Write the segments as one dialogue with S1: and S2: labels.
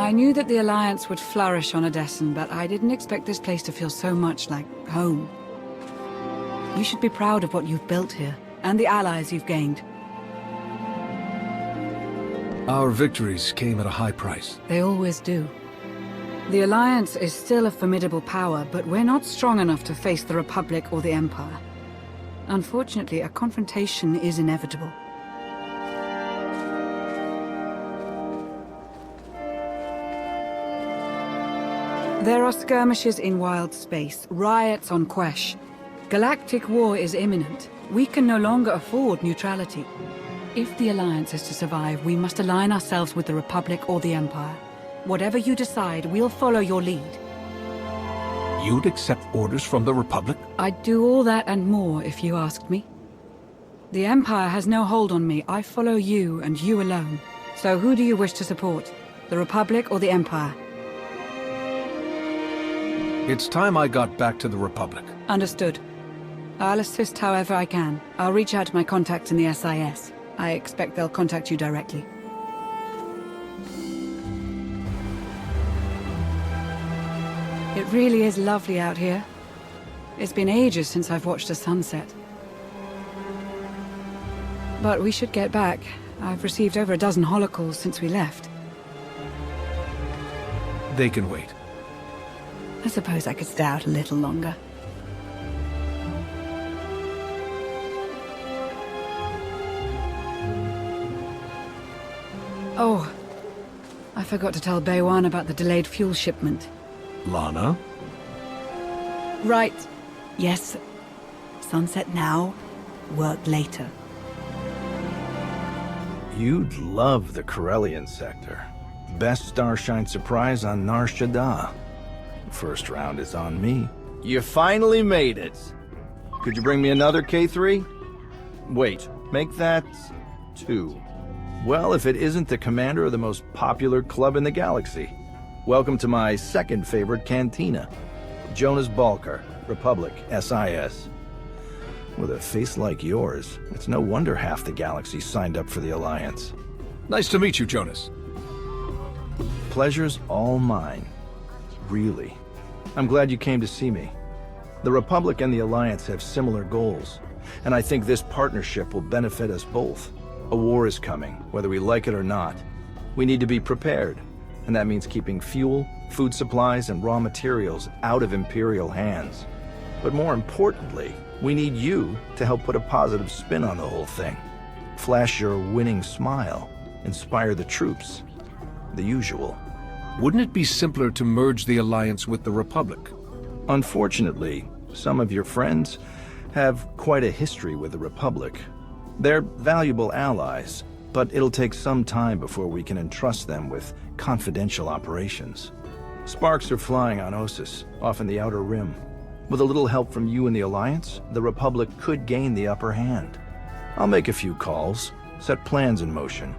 S1: I knew that the Alliance would flourish on Odessen, but I didn't expect this place to feel so much like home. You should be proud of what you've built here, and the allies you've gained.
S2: Our victories came at a high price.
S1: They always do. The Alliance is still a formidable power, but we're not strong enough to face the Republic or the Empire. Unfortunately, a confrontation is inevitable. There are skirmishes in wild space, riots on Quesh. Galactic war is imminent. We can no longer afford neutrality. If the Alliance is to survive, we must align ourselves with the Republic or the Empire. Whatever you decide, we'll follow your lead.
S2: You'd accept orders from the Republic?
S1: I'd do all that and more if you asked me. The Empire has no hold on me. I follow you and you alone. So who do you wish to support? The Republic or the Empire?
S2: It's time I got back to the Republic.
S1: Understood. I'll assist however I can. I'll reach out to my contacts in the SIS. I expect they'll contact you directly. It really is lovely out here. It's been ages since I've watched a sunset. But we should get back. I've received over a dozen holocalls since we left.
S2: They can wait.
S1: I suppose I could stay out a little longer. Oh, I forgot to tell Baywan about the delayed fuel shipment.
S2: Lana?
S1: Right. Yes. Sunset now, work later.
S3: You'd love the Corellian sector. Best Starshine surprise on Nar Shaddaa. First round is on me. You finally made it. Could you bring me another K3? Wait, make that 2. Well, if it isn't the commander of the most popular club in the galaxy. Welcome to my second favorite cantina. Jonas Balker, Republic, SIS. With a face like yours, it's no wonder half the galaxy signed up for the Alliance.
S2: Nice to meet you, Jonas.
S3: Pleasure's all mine. Really. I'm glad you came to see me. The Republic and the Alliance have similar goals, and I think this partnership will benefit us both. A war is coming, whether we like it or not. We need to be prepared, and that means keeping fuel, food supplies, and raw materials out of Imperial hands. But more importantly, we need you to help put a positive spin on the whole thing. Flash your winning smile, inspire the troops. The usual.
S2: Wouldn't it be simpler to merge the Alliance with the Republic?
S3: Unfortunately, some of your friends have quite a history with the Republic. They're valuable allies, but it'll take some time before we can entrust them with confidential operations. Sparks are flying on Ossus, off in the Outer Rim. With a little help from you and the Alliance, the Republic could gain the upper hand. I'll make a few calls, set plans in motion.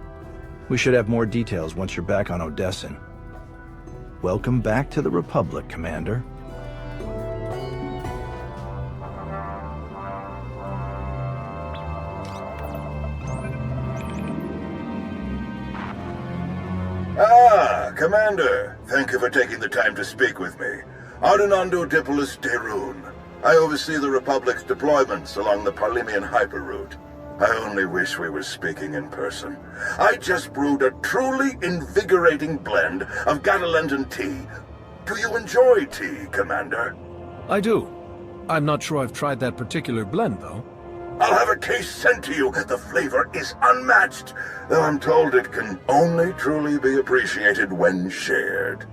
S3: We should have more details once you're back on Odessen. Welcome back to the Republic, Commander.
S4: Commander, thank you for taking the time to speak with me. Ardenando Dipolis Derun. I oversee the Republic's deployments along the Parlemian hyperroute. I only wish we were speaking in person. I just brewed a truly invigorating blend of Gatalentan tea. Do you enjoy tea, Commander?
S2: I do. I'm not sure I've tried that particular blend, though.
S4: I'll have a case sent to you. The flavor is unmatched, though I'm told it can only truly be appreciated when shared.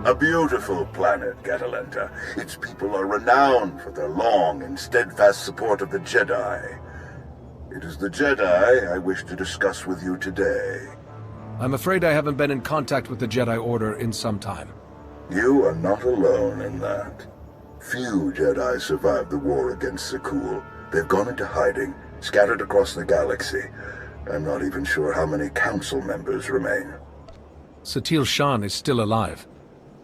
S4: A beautiful planet, Catalenta. Its people are renowned for their long and steadfast support of the Jedi. It is the Jedi I wish to discuss with you today.
S2: I'm afraid I haven't been in contact with the Jedi Order in some time.
S4: You are not alone in that. Few Jedi survived the war against Sekul. They've gone into hiding, scattered across the galaxy. I'm not even sure how many council members remain.
S2: Satil Shan is still alive.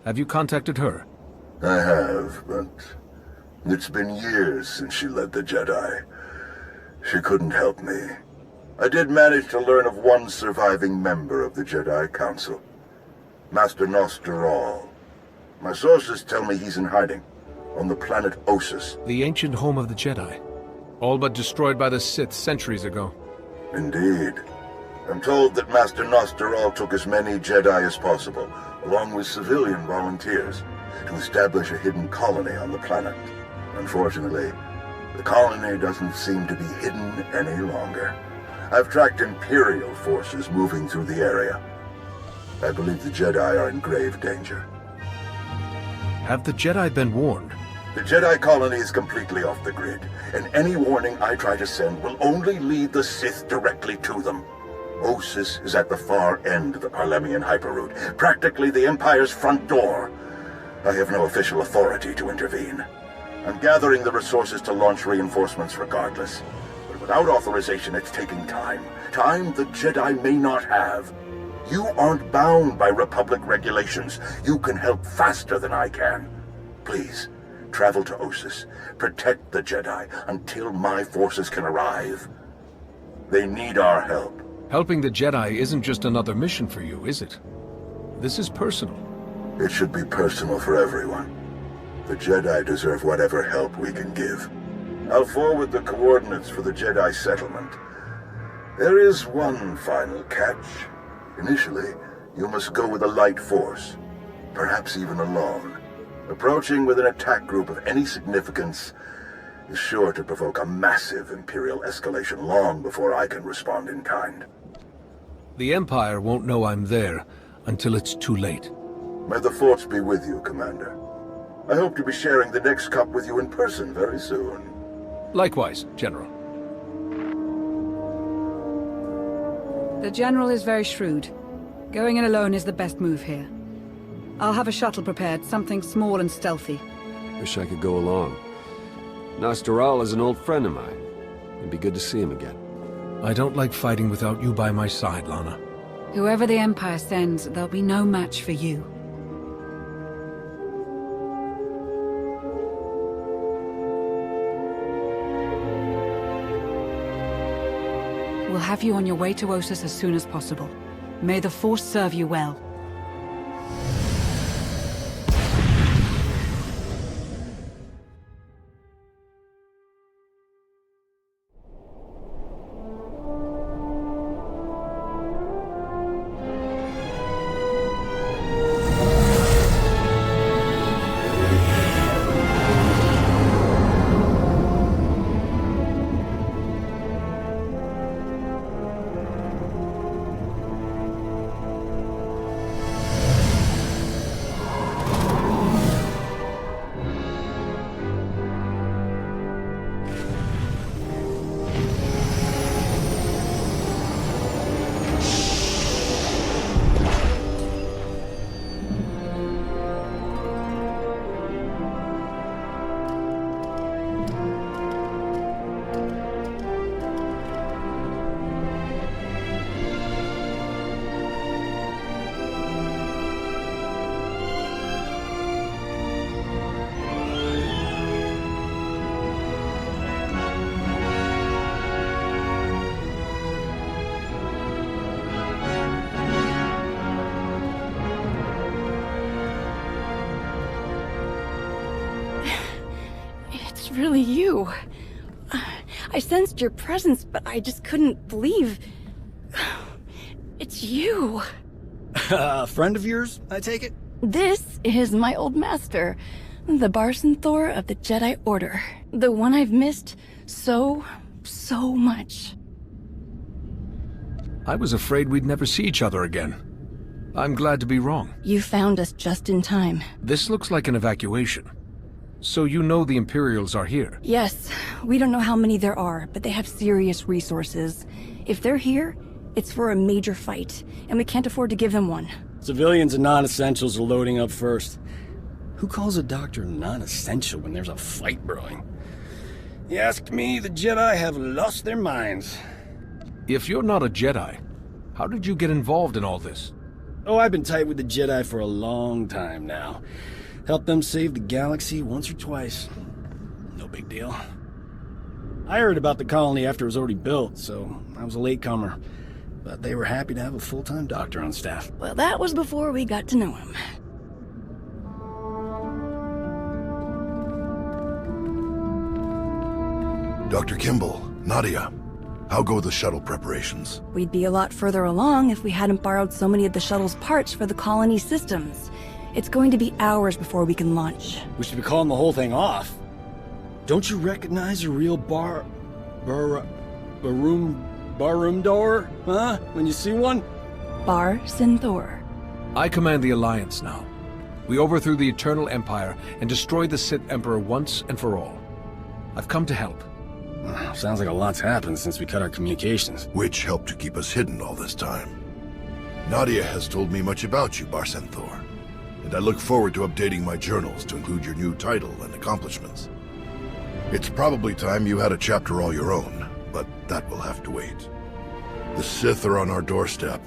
S2: Have you contacted her?
S4: I have, but it's been years since she led the Jedi. She couldn't help me. I did manage to learn of one surviving member of the Jedi Council. Master Nostroral. My sources tell me he's in hiding, on the planet Ossus.
S2: The ancient home of the Jedi. All but destroyed by the Sith centuries ago.
S4: Indeed. I'm told that Master Nostroral took as many Jedi as possible, along with civilian volunteers, to establish a hidden colony on the planet. Unfortunately, the colony doesn't seem to be hidden any longer. I've tracked Imperial forces moving through the area. I believe the Jedi are in grave danger.
S2: Have the Jedi been warned?
S4: The Jedi colony is completely off the grid, and any warning I try to send will only lead the Sith directly to them. Ossus is at the far end of the Parlemian hyperroute, practically the Empire's front door. I have no official authority to intervene. I'm gathering the resources to launch reinforcements regardless. But without authorization, it's taking time. Time the Jedi may not have. You aren't bound by Republic regulations. You can help faster than I can. Please, travel to Ossus. Protect the Jedi until my forces can arrive. They need our help.
S2: Helping the Jedi isn't just another mission for you, is it? This is personal.
S4: It should be personal for everyone. The Jedi deserve whatever help we can give. I'll forward the coordinates for the Jedi settlement. There is one final catch. Initially, you must go with a light force, perhaps even alone. Approaching with an attack group of any significance is sure to provoke a massive Imperial escalation long before I can respond in kind.
S2: The Empire won't know I'm there until it's too late.
S4: May the Force be with you, Commander. I hope to be sharing the next cup with you in person very soon.
S2: Likewise, General.
S1: The General is very shrewd. Going in alone is the best move here. I'll have a shuttle prepared, something small and stealthy.
S5: Wish I could go along. Nostroral is an old friend of mine. It'd be good to see him again.
S2: I don't like fighting without you by my side, Lana.
S1: Whoever the Empire sends, there'll be no match for you. We'll have you on your way to Ossus as soon as possible. May the Force serve you well.
S6: Really you. I sensed your presence, but I just couldn't believe... It's you.
S7: A friend of yours, I take it?
S6: This is my old master, the SWTOR of the Jedi Order. The one I've missed so much.
S2: I was afraid we'd never see each other again. I'm glad to be wrong.
S6: You found us just in time.
S2: This looks like an evacuation. So you know the Imperials are here?
S6: Yes, we don't know how many there are, but they have serious resources. If they're here, it's for a major fight, and we can't afford to give them one.
S7: Civilians and non-essentials are loading up first. Who calls a doctor non-essential when there's a fight brewing? You ask me, the Jedi have lost their minds.
S2: If you're not a Jedi, how did you get involved in all this?
S7: Oh, I've been tight with the Jedi for a long time now. Helped them save the galaxy once or twice. No big deal. I heard about the colony after it was already built, so I was a latecomer. but they were happy to have a full-time doctor on staff.
S6: Well, that was before we got to know him.
S8: Dr. Kimball, Nadia, how go the shuttle preparations?
S6: We'd be a lot further along if we hadn't borrowed so many of the shuttle's parts for the colony systems. It's going to be hours before we can launch.
S7: We should be calling the whole thing off. Don't you recognize a real barroom door, huh? When you see one?
S6: SWTOR.
S2: I command the Alliance now. We overthrew the Eternal Empire and destroyed the Sith Emperor once and for all. I've come to help.
S7: Sounds like a lot's happened since we cut our communications.
S8: Which helped to keep us hidden all this time. Nadia has told me much about you, SWTOR, and I look forward to updating my journals to include your new title and accomplishments. It's probably time you had a chapter all your own, but that will have to wait. The Sith are on our doorstep.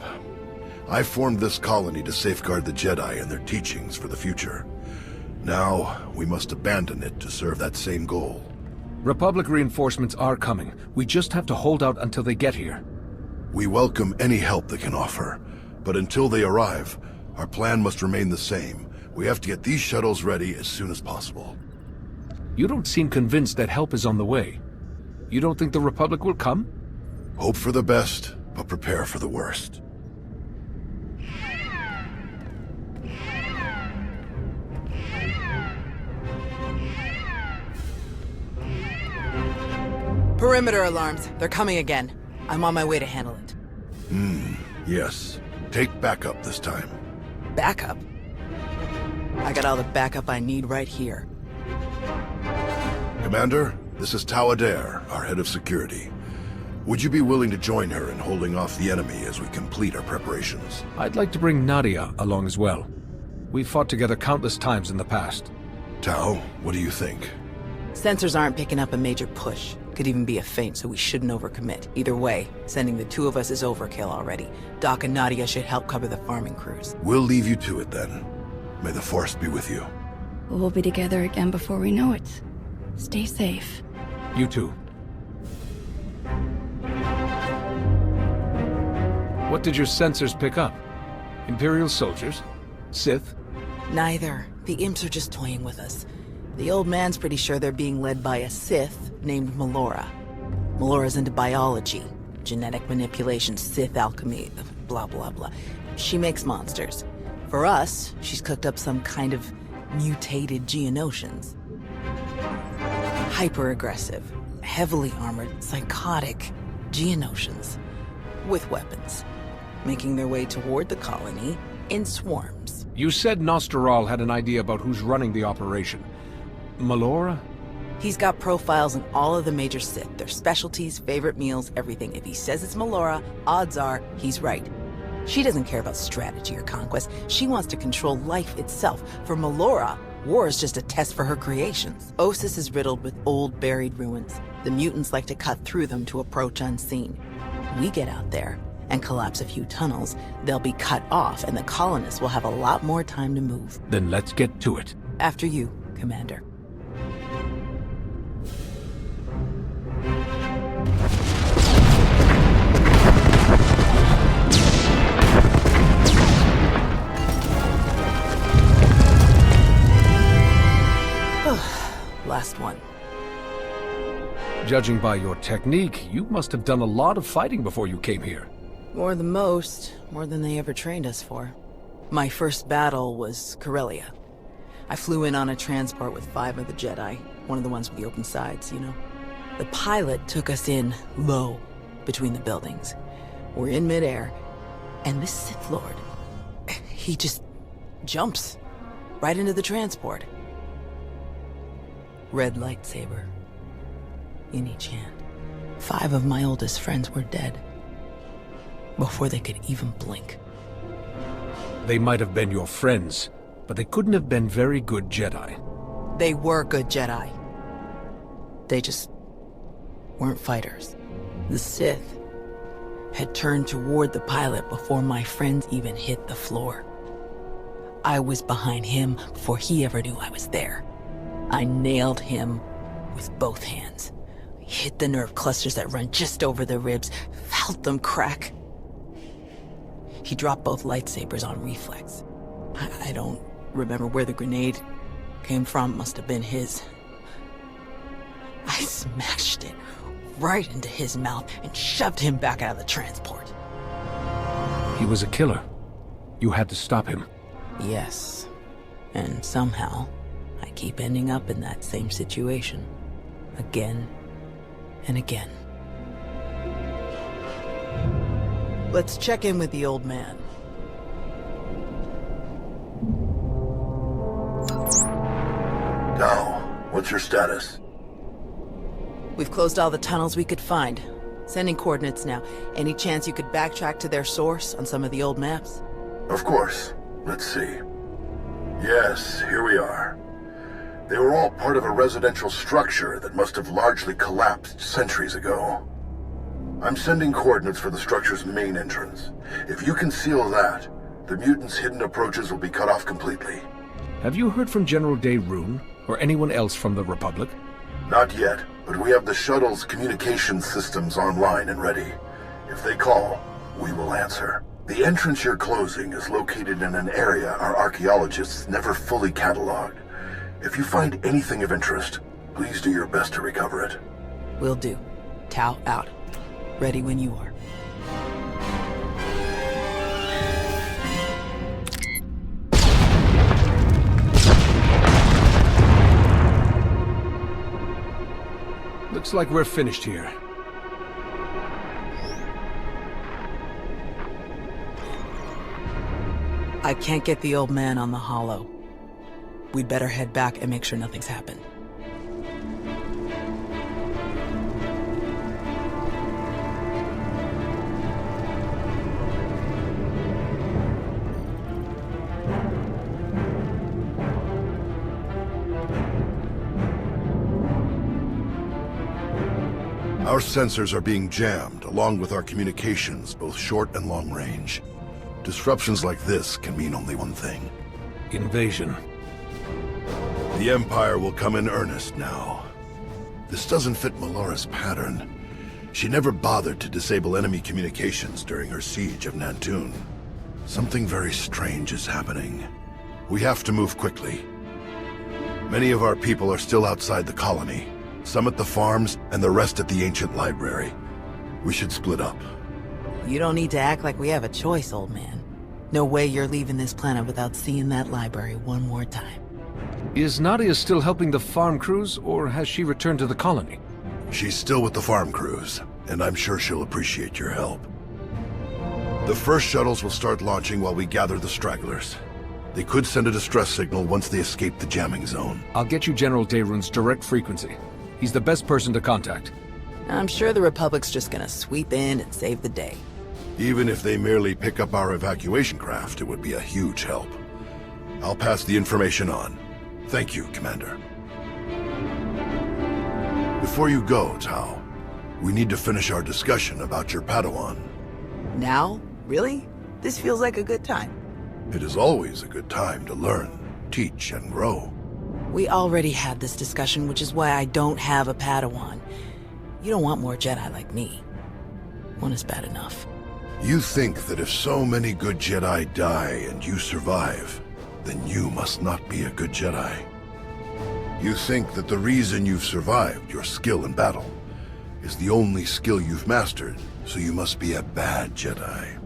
S8: I formed this colony to safeguard the Jedi and their teachings for the future. Now, we must abandon it to serve that same goal.
S2: Republic reinforcements are coming. We just have to hold out until they get here.
S8: We welcome any help they can offer, but until they arrive, our plan must remain the same. We have to get these shuttles ready as soon as possible.
S2: You don't seem convinced that help is on the way. You don't think the Republic will come?
S8: Hope for the best, but prepare for the worst.
S9: Perimeter alarms. They're coming again. I'm on my way to handle it.
S8: Yes. Take backup this time.
S9: Backup? I got all the backup I need right here.
S8: Commander, this is Tau Adair, our head of security. Would you be willing to join her in holding off the enemy as we complete our preparations?
S2: I'd like to bring Nadia along as well. We've fought together countless times in the past.
S8: Tau, what do you think?
S9: Sensors aren't picking up a major push. Could even be a feint, so we shouldn't overcommit. Either way, sending the two of us is overkill already. Doc and Nadia should help cover the farming crews.
S8: We'll leave you to it then. May the Force be with you.
S6: We'll be together again before we know it. Stay safe.
S2: You too. What did your sensors pick up? Imperial soldiers? Sith?
S9: Neither. The imps are just toying with us. The old man's pretty sure they're being led by a Sith named Melora. Melora's into biology, genetic manipulation, Sith alchemy, blah blah blah. She makes monsters. For us, she's cooked up some kind of mutated Geonosians. Hyper-aggressive, heavily armored, psychotic Geonosians. With weapons. Making their way toward the colony in swarms.
S2: You said Nostoral had an idea about who's running the operation. Melora?
S9: He's got profiles on all of the major Sith, their specialties, favorite meals, everything. If he says it's Melora, odds are he's right. She doesn't care about strategy or conquest. She wants to control life itself. For Melora, war is just a test for her creations. Ossus is riddled with old, buried ruins. The mutants like to cut through them to approach unseen. We get out there and collapse a few tunnels, they'll be cut off, and the colonists will have a lot more time to move.
S2: Then let's get to it.
S9: After you, Commander. Last one.
S2: Judging by your technique, you must have done a lot of fighting before you came here.
S9: More than most, more than they ever trained us for. My first battle was Corellia. I flew in on a transport with 5 of the Jedi, one of the ones with the open sides, you know. The pilot took us in low, between the buildings. We're in midair, and this Sith Lord, he just jumps right into the transport. Red lightsaber in each hand. 5 of my oldest friends were dead before they could even blink.
S2: They might have been your friends, but they couldn't have been very good Jedi.
S9: They were good Jedi. They just weren't fighters. The Sith had turned toward the pilot before my friends even hit the floor. I was behind him before he ever knew I was there. I nailed him with both hands. Hit the nerve clusters that run just over the ribs, felt them crack. He dropped both lightsabers on reflex. I don't remember where the grenade came from. Must have been his. I smashed it right into his mouth and shoved him back out of the transport.
S2: He was a killer. You had to stop him.
S9: Yes. And somehow, I keep ending up in that same situation. Again and again. Let's check in with the old man.
S4: Now, what's your status?
S9: We've closed all the tunnels we could find. Sending coordinates now. Any chance you could backtrack to their source on some of the old maps?
S4: Of course. Let's see. Yes, here we are. They were all part of a residential structure that must have largely collapsed centuries ago. I'm sending coordinates for the structure's main entrance. If you can seal that, the mutants' hidden approaches will be cut off completely.
S2: Have you heard from General De Rune, or anyone else from the Republic?
S4: Not yet, but we have the shuttle's communication systems online and ready. If they call, we will answer. The entrance you're closing is located in an area our archaeologists never fully cataloged. If you find anything of interest, please do your best to recover it.
S9: Will do. Tau out. Ready when you are.
S2: Looks like we're finished here.
S9: I can't get the old man on the holo. We'd better head back and make sure nothing's happened.
S8: Our sensors are being jammed, along with our communications, both short and long range. Disruptions like this can mean only one thing.
S2: Invasion.
S8: The Empire will come in earnest now. This doesn't fit Melora's pattern. She never bothered to disable enemy communications during her siege of Nantoon. Something very strange is happening. We have to move quickly. Many of our people are still outside the colony. Some at the farms, and the rest at the ancient library. We should split up.
S9: You don't need to act like we have a choice, old man. No way you're leaving this planet without seeing that library one more time.
S2: Is Nadia still helping the farm crews, or has she returned to the colony?
S8: She's still with the farm crews, and I'm sure she'll appreciate your help. The first shuttles will start launching while we gather the stragglers. They could send a distress signal once they escape the jamming zone.
S2: I'll get you General De Rune's direct frequency. He's the best person to contact.
S9: I'm sure the Republic's just gonna sweep in and save the day.
S8: Even if they merely pick up our evacuation craft, it would be a huge help. I'll pass the information on. Thank you, Commander. Before you go, Tau, we need to finish our discussion about your Padawan.
S9: Now? Really? This feels like a good time.
S8: It is always a good time to learn, teach, and grow.
S9: We already had this discussion, which is why I don't have a Padawan. You don't want more Jedi like me. One is bad enough.
S8: You think that if so many good Jedi die and you survive, then you must not be a good Jedi. You think that the reason you've survived, your skill in battle, is the only skill you've mastered, so you must be a bad Jedi.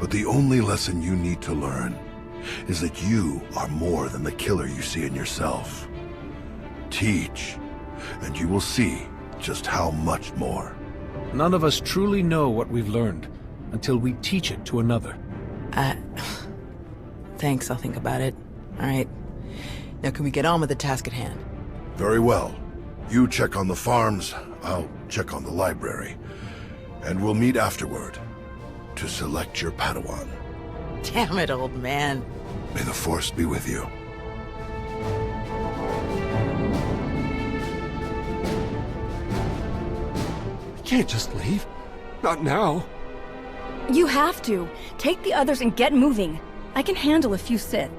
S8: But the only lesson you need to learn is that you are more than the killer you see in yourself. Teach, and you will see just how much more.
S2: None of us truly know what we've learned until we teach it to another.
S9: Thanks, I'll think about it. All right. Now can we get on with the task at hand?
S8: Very well. You check on the farms, I'll check on the library. And we'll meet afterward to select your Padawan.
S9: Damn it, old man.
S8: May the Force be with you.
S5: We can't just leave. Not now.
S6: You have to. Take the others and get moving. I can handle a few Sith.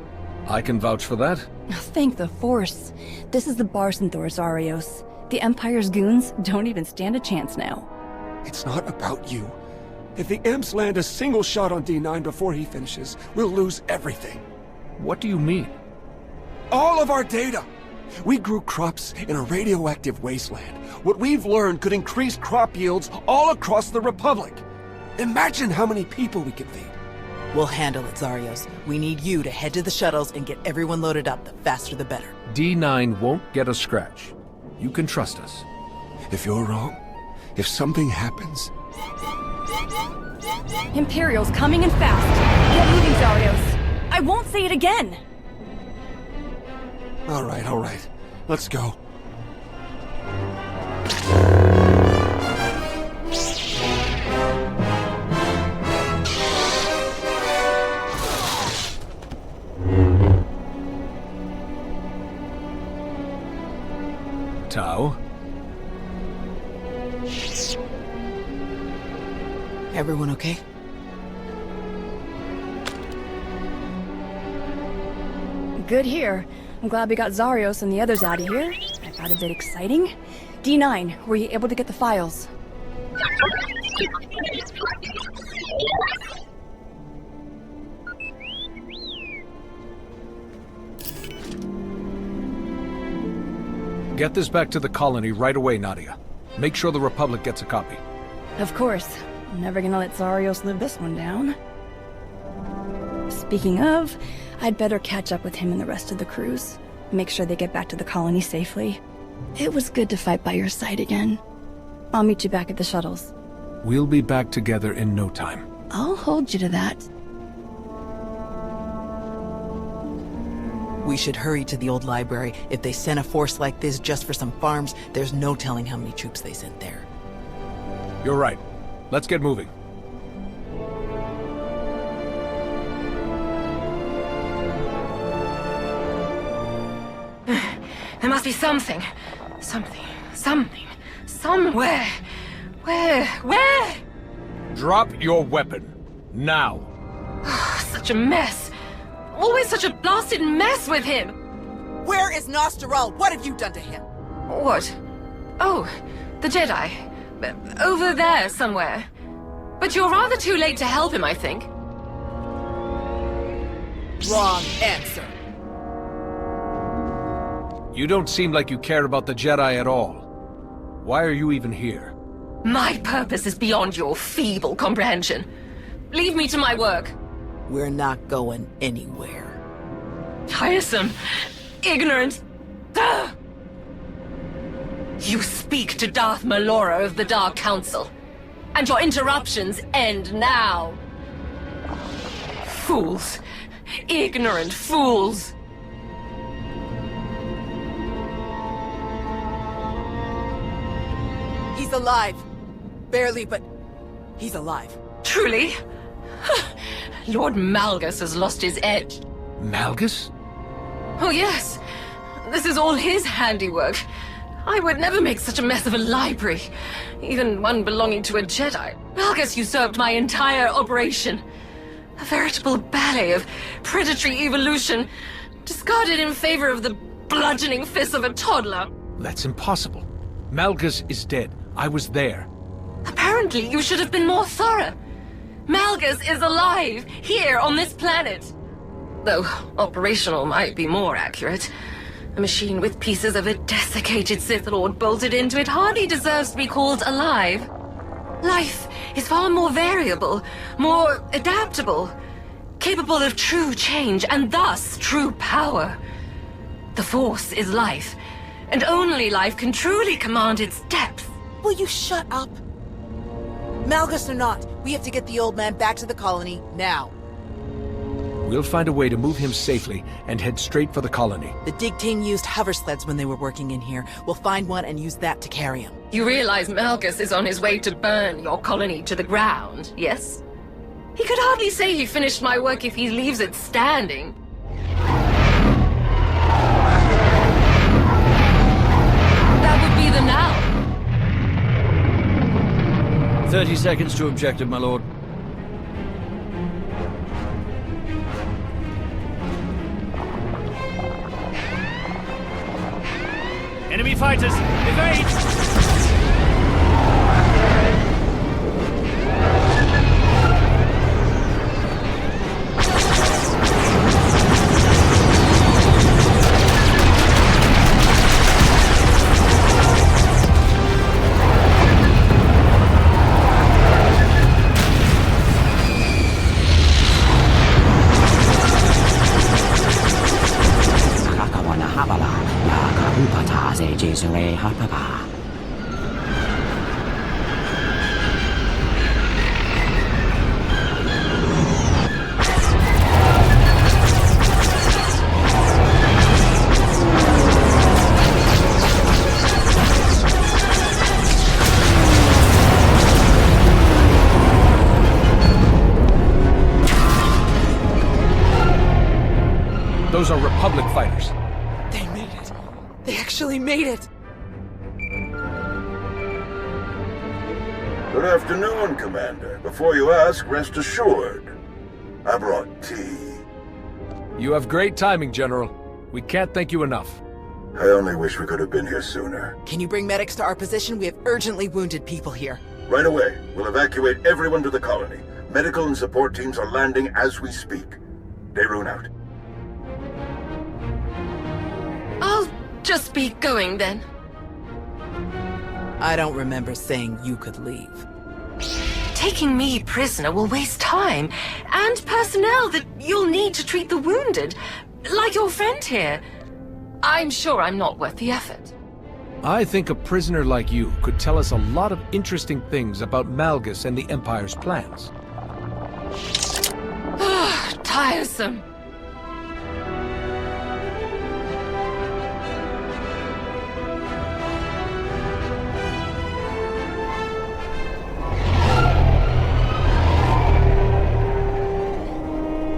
S2: I can vouch for that.
S6: Thank the Force. This is the SWTOR, Zarios. The Empire's goons don't even stand a chance now.
S5: It's not about you. If the imps land a single shot on D9 before he finishes, we'll lose everything.
S2: What do you mean?
S5: All of our data! We grew crops in a radioactive wasteland. What we've learned could increase crop yields all across the Republic. Imagine how many people we could feed.
S9: We'll handle it, Zarios. We need you to head to the shuttles and get everyone loaded up. The faster the better.
S2: D9 won't get a scratch. You can trust us.
S5: If you're wrong, if something happens...
S6: Imperial's coming in fast. Get moving, Zarios. I won't say it again.
S5: All right. Let's go.
S2: Tau?
S9: Everyone okay?
S6: Good here. I'm glad we got Zarios and the others out of here. That got a bit exciting. D9, were you able to get the files?
S2: Get this back to the colony right away, Nadia. Make sure the Republic gets a copy.
S6: Of course. I'm never gonna let Zarios live this one down. Speaking of, I'd better catch up with him and the rest of the crews. Make sure they get back to the colony safely. It was good to fight by your side again. I'll meet you back at the shuttles.
S2: We'll be back together in no time.
S6: I'll hold you to that.
S9: We should hurry to the old library. If they sent a force like this just for some farms, there's no telling how many troops they sent there.
S2: You're right. Let's get moving.
S10: There must be something. Somewhere. Where?
S2: Drop your weapon. Now.
S10: Such a mess. Always such a blasted mess with him.
S9: Where is Nostaral? What have you done to him?
S10: What? Oh, the Jedi. Over there somewhere. But you're rather too late to help him, I think.
S9: Wrong answer.
S2: You don't seem like you care about the Jedi at all. Why are you even here?
S10: My purpose is beyond your feeble comprehension. Leave me to my work.
S9: We're not going anywhere.
S10: Tiresome. Ignorant. Ugh. You speak to Darth Malora of the Dark Council. And your interruptions end now. Fools. Ignorant fools.
S9: He's alive. Barely, but he's alive.
S10: Truly? Lord Malgus has lost his edge.
S2: Malgus?
S10: Oh yes. This is all his handiwork. I would never make such a mess of a library, even one belonging to a Jedi. Malgus usurped my entire operation. A veritable ballet of predatory evolution, discarded in favor of the bludgeoning fists of a toddler.
S2: That's impossible. Malgus is dead. I was there.
S10: Apparently, you should have been more thorough. Malgus is alive, here on this planet. Though operational might be more accurate. A machine with pieces of a desiccated Sith Lord bolted into it hardly deserves to be called alive. Life is far more variable, more adaptable, capable of true change, and thus true power. The Force is life, and only life can truly command its depth.
S9: Will you shut up? Malgus or not, we have to get the old man back to the colony now.
S2: We'll find a way to move him safely and head straight for the colony.
S9: The dig team used hover sleds when they were working in here. We'll find one and use that to carry him.
S10: You realize Malgus is on his way to burn your colony to the ground, yes? He could hardly say he finished my work if he leaves it standing. That would be the now.
S11: 30 seconds to objective, my lord.
S12: Enemy fighters, evade!
S2: Those are Republic fighters.
S9: They made it. They actually made it.
S4: Good afternoon, Commander. Before you ask, rest assured. I brought tea.
S2: You have great timing, General. We can't thank you enough.
S4: I only wish we could have been here sooner.
S9: Can you bring medics to our position? We have urgently wounded people here.
S4: Right away. We'll evacuate everyone to the colony. Medical and support teams are landing as we speak. Daerun out.
S10: I'll just be going then.
S9: I don't remember saying you could leave.
S10: Taking me prisoner will waste time and personnel that you'll need to treat the wounded, like your friend here. I'm sure I'm not worth the effort.
S2: I think a prisoner like you could tell us a lot of interesting things about Malgus and the Empire's plans.
S10: Tiresome.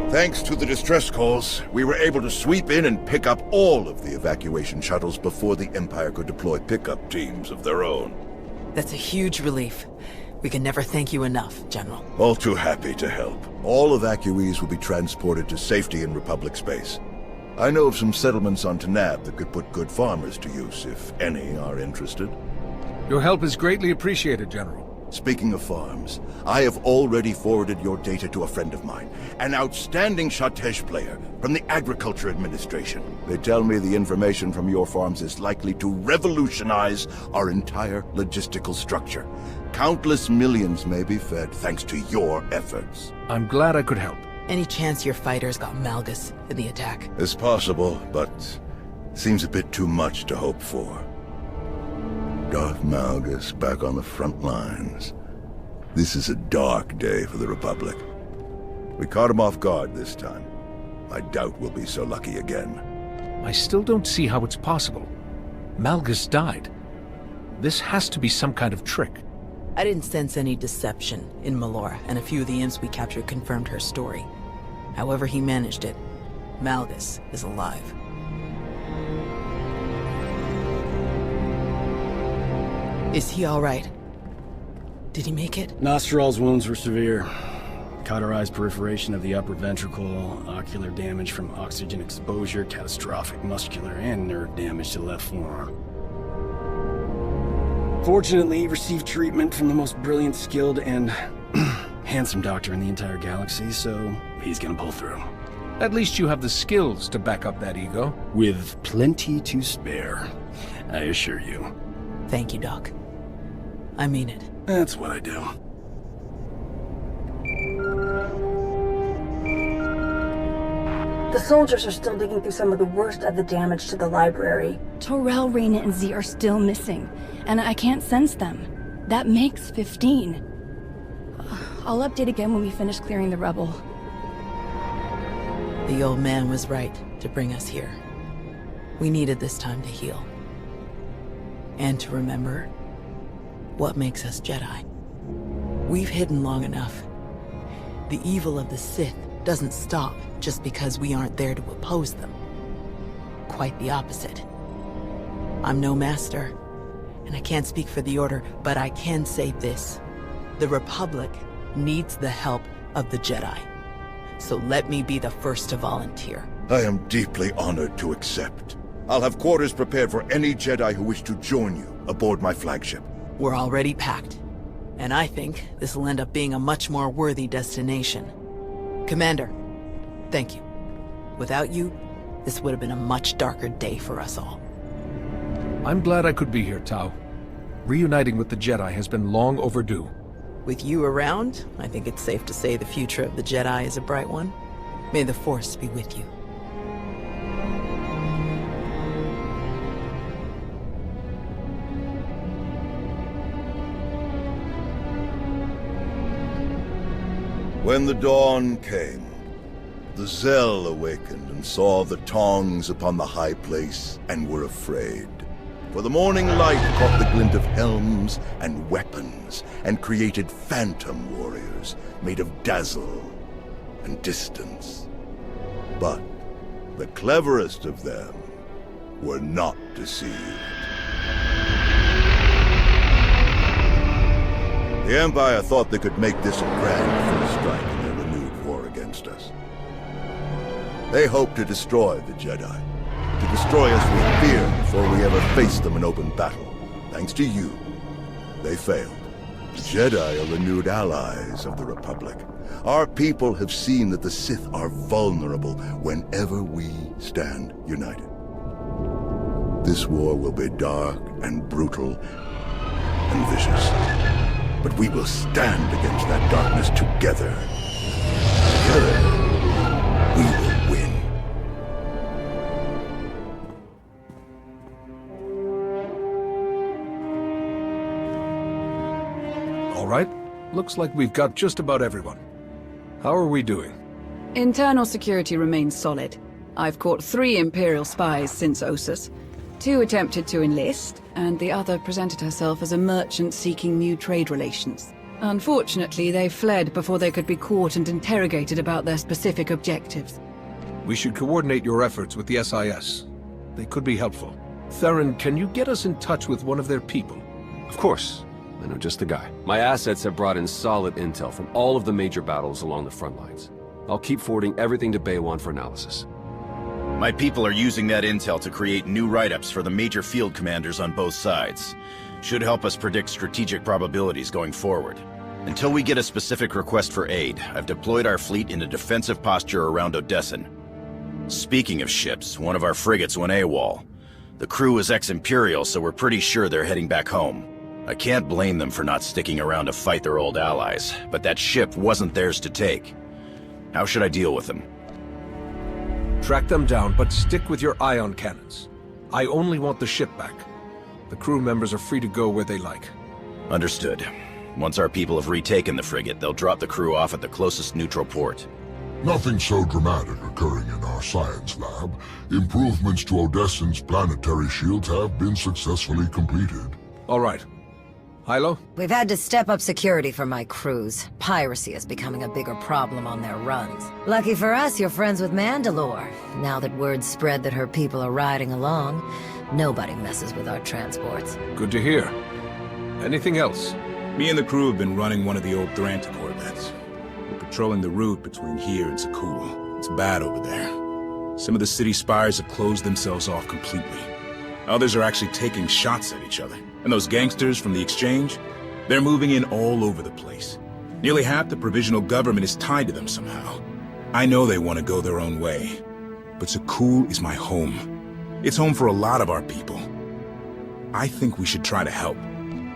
S8: Thanks to the distress calls, we were able to sweep in and pick up all of the evacuation shuttles before the Empire could deploy pickup teams of their own.
S9: That's a huge relief. We can never thank you enough, General.
S8: All too happy to help. All evacuees will be transported to safety in Republic space. I know of some settlements on Tanab that could put good farmers to use, if any are interested.
S2: Your help is greatly appreciated, General.
S8: Speaking of farms, I have already forwarded your data to a friend of mine, an outstanding Shatej player from the Agriculture Administration. They tell me the information from your farms is likely to revolutionize our entire logistical structure. Countless millions may be fed thanks to your efforts.
S2: I'm glad I could help.
S9: Any chance your fighters got Malgus in the attack?
S8: It's possible, but seems a bit too much to hope for. Darth Malgus back on the front lines. This is a dark day for the Republic. We caught him off guard this time. I doubt we'll be so lucky again.
S2: I still don't see how it's possible. Malgus died. This has to be some kind of trick.
S9: I didn't sense any deception in Melora, and a few of the imps we captured confirmed her story. However he managed it, Malgus is alive. Is he all right? Did he make it?
S7: Nostral's wounds were severe. Cauterized perforation of the upper ventricle, ocular damage from oxygen exposure, catastrophic muscular and nerve damage to the left forearm. Fortunately, he received treatment from the most brilliant, skilled, and handsome doctor in the entire galaxy, so he's gonna pull through.
S2: At least you have the skills to back up that ego.
S7: With plenty to spare, I assure you.
S9: Thank you, Doc. I mean it.
S7: That's what I do.
S12: The soldiers are still digging through some of the worst of the damage to the library.
S6: Torel, Reyna, and Z are still missing, and I can't sense them. That makes 15. I'll update again when we finish clearing the rubble.
S9: The old man was right to bring us here. We needed this time to heal. And to remember what makes us Jedi. We've hidden long enough. The evil of the Sith doesn't stop just because we aren't there to oppose them. Quite the opposite. I'm no master, and I can't speak for the Order, but I can say this. The Republic needs the help of the Jedi. So let me be the first to volunteer.
S8: I am deeply honored to accept. I'll have quarters prepared for any Jedi who wish to join you aboard my flagship.
S9: We're already packed, and I think this will end up being a much more worthy destination. Commander, thank you. Without you, this would have been a much darker day for us all.
S2: I'm glad I could be here, Tau. Reuniting with the Jedi has been long overdue.
S9: With you around, I think it's safe to say the future of the Jedi is a bright one. May the Force be with you.
S4: When the dawn came, the Zell awakened and saw the tongs upon the high place and were afraid. For the morning light caught the glint of helms and weapons and created phantom warriors made of dazzle and distance. But the cleverest of them were not deceived. The Empire thought they could make this a grand first strike in their renewed war against us. They hoped to destroy the Jedi, to destroy us with fear before we ever faced them in open battle. Thanks to you, they failed. The Jedi are renewed allies of the Republic. Our people have seen that the Sith are vulnerable whenever we stand united. This war will be dark and brutal and vicious. But we will stand against that darkness together. Together, we will win.
S2: All right. Looks like we've got just about everyone. How are we doing?
S1: Internal security remains solid. I've caught 3 Imperial spies since Ossus. 2 attempted to enlist, and the other presented herself as a merchant seeking new trade relations. Unfortunately, they fled before they could be caught and interrogated about their specific objectives.
S2: We should coordinate your efforts with the SIS. They could be helpful. Theron, can you get us in touch with one of their people?
S13: Of course. I know just the guy. My assets have brought in solid intel from all of the major battles along the front lines. I'll keep forwarding everything to Baywan for analysis.
S14: My people are using that intel to create new write-ups for the major field commanders on both sides. Should help us predict strategic probabilities going forward. Until we get a specific request for aid, I've deployed our fleet in a defensive posture around Odessen. Speaking of ships, one of our frigates went AWOL. The crew is ex-Imperial, so we're pretty sure they're heading back home. I can't blame them for not sticking around to fight their old allies, but that ship wasn't theirs to take. How should I deal with them?
S2: Track them down, but stick with your ion cannons. I only want the ship back. The crew members are free to go where they like.
S14: Understood. Once our people have retaken the frigate, they'll drop the crew off at the closest neutral port.
S8: Nothing so dramatic occurring in our science lab. Improvements to Odessen's planetary shields have been successfully completed.
S2: All right. Hilo?
S15: We've had to step up security for my crews. Piracy is becoming a bigger problem on their runs. Lucky for us, you're friends with Mandalore. Now that word's spread that her people are riding along, nobody messes with our transports.
S2: Good to hear. Anything else?
S16: Me and the crew have been running one of the old Thranta corvettes. We're patrolling the route between here and Zakul. It's bad over there. Some of the city spires have closed themselves off completely. Others are actually taking shots at each other. And those gangsters from the exchange, they're moving in all over the place. Nearly half the provisional government is tied to them somehow. I know they want to go their own way, but Zakul is my home. It's home for a lot of our people. I think we should try to help.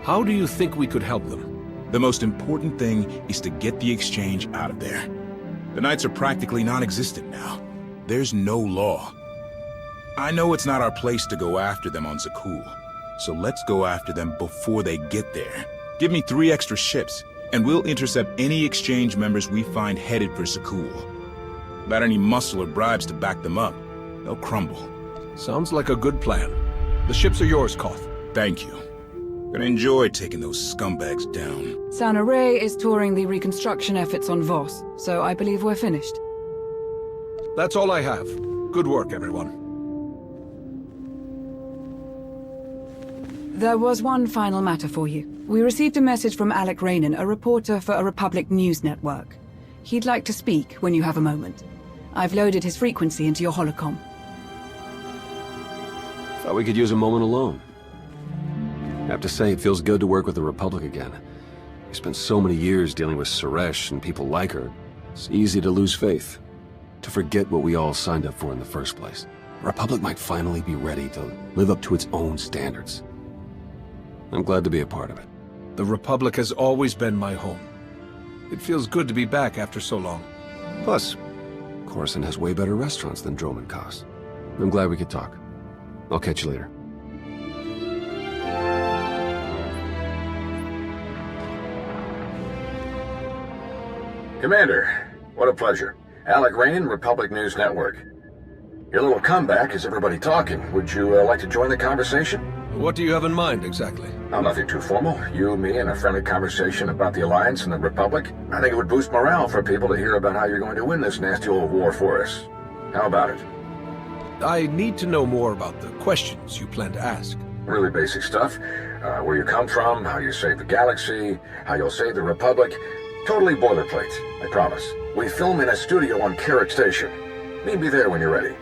S2: How do you think we could help them?
S16: The most important thing is to get the exchange out of there. The Knights are practically non-existent now. There's no law. I know it's not our place to go after them on Zakul. So let's go after them before they get there. Give me 3 extra ships, and we'll intercept any exchange members we find headed for Zakul. Without any muscle or bribes to back them up, they'll crumble.
S2: Sounds like a good plan. The ships are yours, Koth.
S16: Thank you. Gonna enjoy taking those scumbags down.
S1: Sana Ray is touring the reconstruction efforts on Voss, so I believe we're finished.
S2: That's all I have. Good work, everyone.
S1: There was one final matter for you. We received a message from Alec Rainan, a reporter for a Republic news network. He'd like to speak when you have a moment. I've loaded his frequency into your holocom.
S13: Thought we could use a moment alone. I have to say, it feels good to work with the Republic again. We spent so many years dealing with Suresh and people like her. It's easy to lose faith. To forget what we all signed up for in the first place. The Republic might finally be ready to live up to its own standards. I'm glad to be a part of it.
S2: The Republic has always been my home. It feels good to be back after so long.
S13: Plus, Coruscant has way better restaurants than Droman Kos. I'm glad we could talk. I'll catch you later.
S17: Commander, what a pleasure. Alec Rainin, Republic News Network. Your little comeback has everybody talking. Would you like to join the conversation?
S2: What do you have in mind, exactly?
S17: Oh, nothing too formal. You, me, and a friendly conversation about the Alliance and the Republic. I think it would boost morale for people to hear about how you're going to win this nasty old war for us. How about it?
S2: I need to know more about the questions you plan to ask.
S17: Really basic stuff. Where you come from, how you save the galaxy, how you'll save the Republic. Totally boilerplate, I promise. We film in a studio on Carrick Station. Meet me there when you're ready.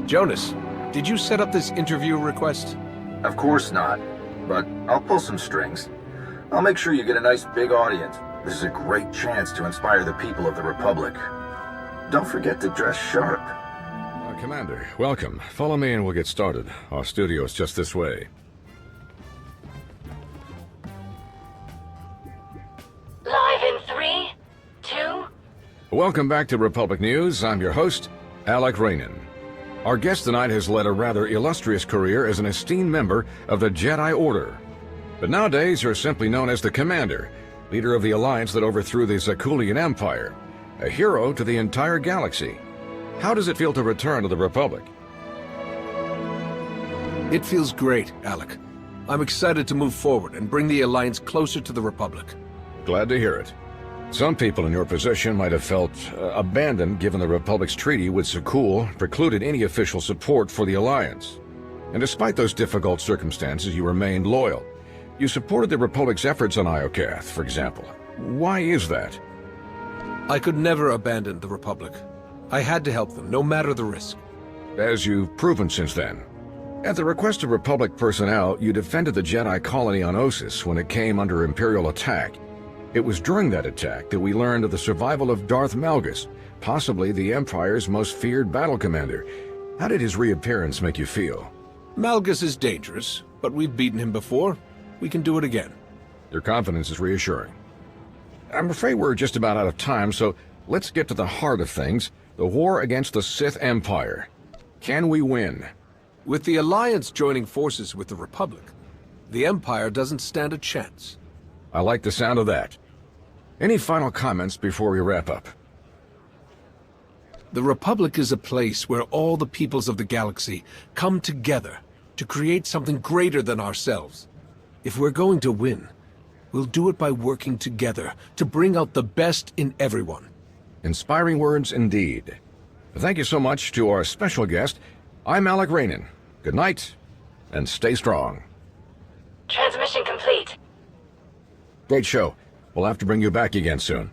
S2: Jonas, did you set up this interview request?
S17: Of course not, but I'll pull some strings. I'll make sure you get a nice big audience. This is a great chance to inspire the people of the Republic. Don't forget to dress sharp.
S18: Commander, welcome. Follow me and we'll get started. Our studio is just this way.
S10: Live in 3, 2...
S18: Welcome back to Republic News. I'm your host, Alec Rainin. Our guest tonight has led a rather illustrious career as an esteemed member of the Jedi Order. But nowadays, you're simply known as the Commander, leader of the alliance that overthrew the Zakulian Empire, a hero to the entire galaxy. How does it feel to return to the Republic?
S2: It feels great, Alec. I'm excited to move forward and bring the Alliance closer to the Republic.
S18: Glad to hear it. Some people in your position might have felt abandoned given the Republic's treaty with Zakul precluded any official support for the Alliance. And despite those difficult circumstances, you remained loyal. You supported the Republic's efforts on Iokath, for example. Why is that?
S2: I could never abandon the Republic. I had to help them, no matter the risk.
S18: As you've proven since then. At the request of Republic personnel, you defended the Jedi colony on Ossus when it came under Imperial attack. It was during that attack that we learned of the survival of Darth Malgus, possibly the Empire's most feared battle commander. How did his reappearance make you feel?
S2: Malgus is dangerous, but we've beaten him before. We can do it again.
S18: Your confidence is reassuring. I'm afraid we're just about out of time, so let's get to the heart of things. The war against the Sith Empire. Can we win?
S2: With the Alliance joining forces with the Republic, the Empire doesn't stand a chance.
S18: I like the sound of that. Any final comments before we wrap up?
S2: The Republic is a place where all the peoples of the galaxy come together to create something greater than ourselves. If we're going to win, we'll do it by working together to bring out the best in everyone.
S18: Inspiring words indeed. Thank you so much to our special guest. I'm Alec Rainin. Good night, and stay strong.
S10: Transmission complete.
S18: Great show. We'll have to bring you back again soon.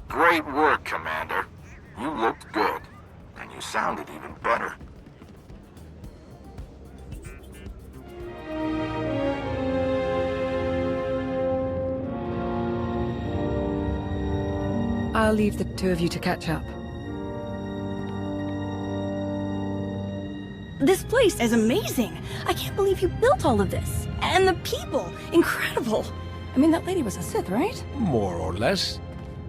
S17: Great work, Commander. You looked good, and you sounded even better.
S1: I'll leave the two of you to catch up.
S6: This place is amazing. I can't believe you built all of this. And the people, incredible. I mean, that lady was a Sith, right?
S2: More or less.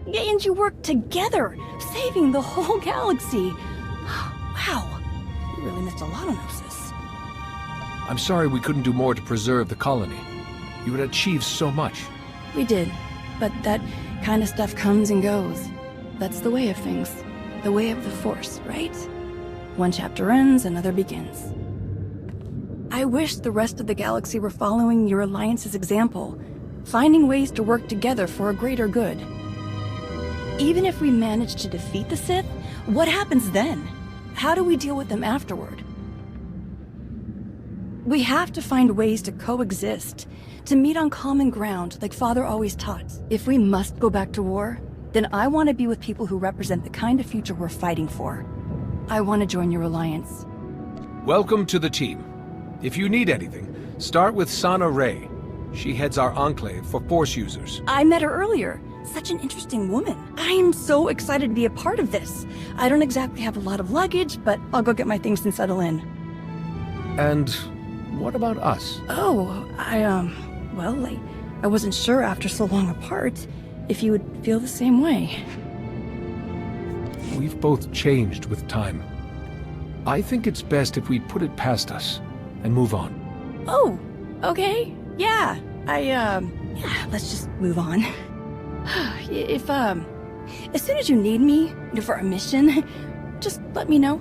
S6: And you worked together, saving the whole galaxy. Wow, you really missed a lot on Ossus.
S2: I'm sorry we couldn't do more to preserve the colony. You had achieved so much.
S6: We did, but that kind of stuff comes and goes. That's the way of things. The way of the Force, right? One chapter ends, another begins. I wish the rest of the galaxy were following your Alliance's example, finding ways to work together for a greater good. Even if we manage to defeat the Sith, what happens then? How do we deal with them afterward? We have to find ways to coexist, to meet on common ground like Father always taught. If we must go back to war, then I want to be with people who represent the kind of future we're fighting for. I want to join your alliance.
S2: Welcome to the team. If you need anything, start with Sana Ray. She heads our enclave for Force users.
S6: I met her earlier. Such an interesting woman. I am so excited to be a part of this. I don't exactly have a lot of luggage, but I'll go get my things and settle in.
S2: And what about us?
S6: Oh, I wasn't sure after so long apart if you would feel the same way.
S2: we've both changed with time. I think it's best if we put it past us and move on.
S6: Oh, okay. Yeah, yeah, let's just move on. If, as soon as you need me for a mission, just let me know.